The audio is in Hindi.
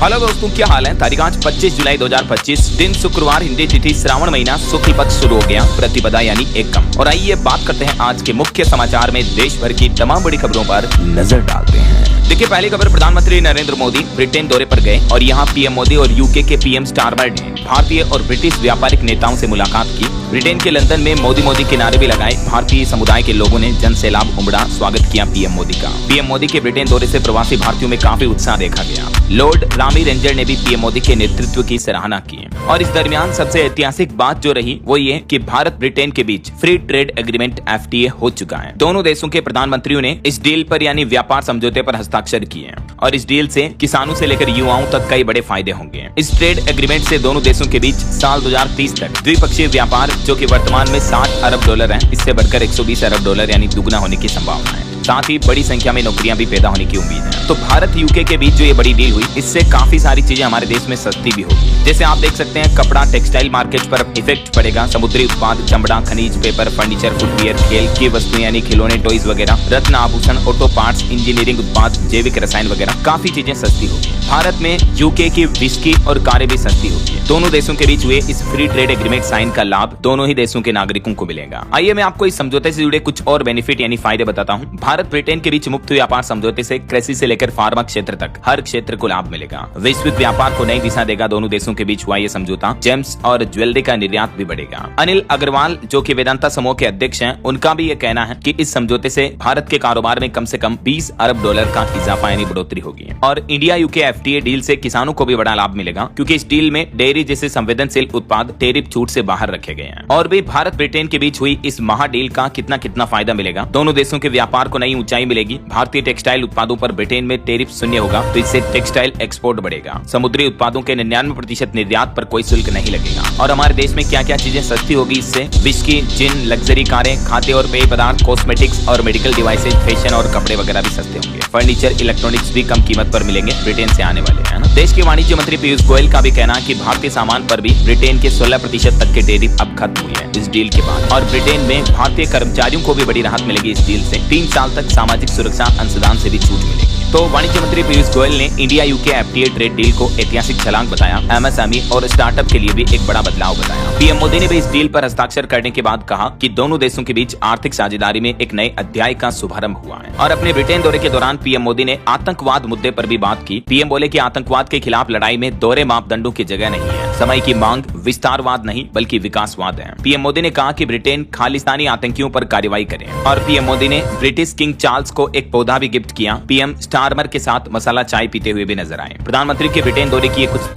हेलो दोस्तों, क्या हाल है। तारीख आज 25 जुलाई 2025, दिन शुक्रवार, हिंदी तिथि श्रावण महीना, शुक्ल पक्ष शुरू हो गया, प्रतिपदा यानी एकम। और आइए बात करते हैं आज के मुख्य समाचार में देश भर की तमाम बड़ी खबरों पर नजर डालते हैं। देखिए, पहली खबर, प्रधानमंत्री नरेंद्र मोदी ब्रिटेन दौरे पर गए और यहाँ पीएम मोदी और यूके के पीएम स्टारमर ने भारतीय और ब्रिटिश व्यापारिक नेताओं से मुलाकात की। ब्रिटेन के लंदन में मोदी के नारे भी लगाए। भारतीय समुदाय के लोगों ने जन सैलाब उमड़ा, स्वागत किया पीएम मोदी का। पीएम मोदी के ब्रिटेन दौरे से प्रवासी भारतीयों में काफी उत्साह देखा गया। लॉर्ड रामी रेंजर ने भी पीएम मोदी के नेतृत्व की सराहना की। और इस दरमियान सबसे ऐतिहासिक बात जो रही वो ये कि भारत ब्रिटेन के बीच फ्री ट्रेड एग्रीमेंट FTA हो चुका है। दोनों देशों के प्रधानमंत्रियों ने इस डील पर यानी व्यापार समझौते पर हस्ताक्षर किए और इस डील से किसानों से लेकर युवाओं तक कई बड़े फायदे होंगे। इस ट्रेड एग्रीमेंट से दोनों देशों के बीच साल 2030 तक द्विपक्षीय व्यापार, जो कि वर्तमान में $60 अरब है, इससे बढ़कर $120 अरब यानी दुगना होने की संभावना है। साथ ही बड़ी संख्या में नौकरियां भी पैदा होने की उम्मीद है। तो भारत यूके के बीच जो ये बड़ी डील हुई, इससे काफी सारी चीजें हमारे देश में सस्ती भी होगी। जैसे आप देख सकते हैं, कपड़ा टेक्सटाइल मार्केट पर इफेक्ट पड़ेगा। समुद्री उत्पाद, चमड़ा, खनिज, पेपर, फर्नीचर, फुटवियर, खेल की वस्तु यानी खिलौने, टॉयज वगैरह, रत्न आभूषण, ऑटो पार्ट्स, इंजीनियरिंग उत्पाद, जैविक रसायन वगैरह काफी चीजें सस्ती होगी। भारत में यूके की विस्की और कारें भी सस्ती होगी। दोनों देशों के बीच हुए इस फ्री ट्रेड एग्रीमेंट साइन का लाभ दोनों ही देशों के नागरिकों को मिलेगा। आइए मैं आपको इस समझौते से जुड़े कुछ और बेनिफिट यानी फायदे बताता हूँ। भारत ब्रिटेन के बीच मुक्त व्यापार समझौते से कृषि से लेकर फार्मा क्षेत्र तक हर क्षेत्र को लाभ मिलेगा। वैश्विक व्यापार को नई दिशा देगा। दोनों देशों के बीच हुआ ये समझौता, जेम्स और ज्वेलरी का निर्यात भी बढ़ेगा। अनिल अग्रवाल, जो कि वेदांता समूह के अध्यक्ष हैं, उनका भी ये कहना है कि इस समझौते से भारत के कारोबार में कम से कम $20 अरब का इजाफा यानी बढ़ोतरी होगी। और इंडिया यूके FTA डील से किसानों को भी बड़ा लाभ मिलेगा, क्योंकि इस डील में डेयरी जैसे संवेदनशील उत्पाद टैरिफ छूट से बाहर रखे गए हैं। और भी भारत ब्रिटेन के बीच हुई इस महाडील का कितना फायदा मिलेगा। दोनों देशों के व्यापार को नई ऊंचाई मिलेगी। भारतीय टेक्सटाइल उत्पादों पर ब्रिटेन में टैरिफ शून्य होगा, तो इससे टेक्सटाइल एक्सपोर्ट बढ़ेगा। समुद्री उत्पादों के 99% निर्यात पर कोई शुल्क नहीं लगेगा। और हमारे देश में क्या क्या चीजें सस्ती होगी इससे, विस्की, जिन, लग्जरी कारें, खाद्य और पेय पदार्थ, कॉस्मेटिक्स और मेडिकल डिवाइसेज, फैशन और कपड़े वगैरह भी सस्ते होंगे। फर्नीचर, इलेक्ट्रॉनिक्स भी कम कीमत पर मिलेंगे ब्रिटेन से आने वाले, है ना। देश के वाणिज्य मंत्री पीयूष गोयल का भी कहना है कि भारतीय सामान पर भी ब्रिटेन के 16% तक के टैरिफ अब खत्म हुए हैं इस डील के बाद। और ब्रिटेन में भारतीय कर्मचारियों को भी बड़ी राहत मिलेगी इस डील से। 3 साल तक सामाजिक सुरक्षा अंशदान से भी छूट मिलेगी। तो वाणिज्य मंत्री पीयूष गोयल ने India UK FTA trade deal को ऐतिहासिक छलांग बताया। MSME और स्टार्टअप के लिए भी एक बड़ा बदलाव बताया। पीएम मोदी ने भी इस डील पर हस्ताक्षर करने के बाद कहा कि दोनों देशों के बीच आर्थिक साझेदारी में एक नए अध्याय का शुभारंभ हुआ है। और अपने ब्रिटेन दौरे के दौरान पीएम मोदी ने आतंकवाद मुद्दे पर भी बात की। पीएम बोले कि आतंकवाद के खिलाफ लड़ाई में दोहरे मापदंडों की जगह नहीं है। समय की मांग विस्तारवाद नहीं बल्कि विकासवाद है। पीएम मोदी ने कहा कि ब्रिटेन खालिस्तानी आतंकियों पर कार्रवाई करे। और पीएम मोदी ने ब्रिटिश किंग चार्ल्स को एक पौधा भी गिफ्ट किया। पीएम स्टारमर के साथ मसाला चाय पीते हुए भी नजर आए। प्रधानमंत्री के ब्रिटेन दौरे की कुछ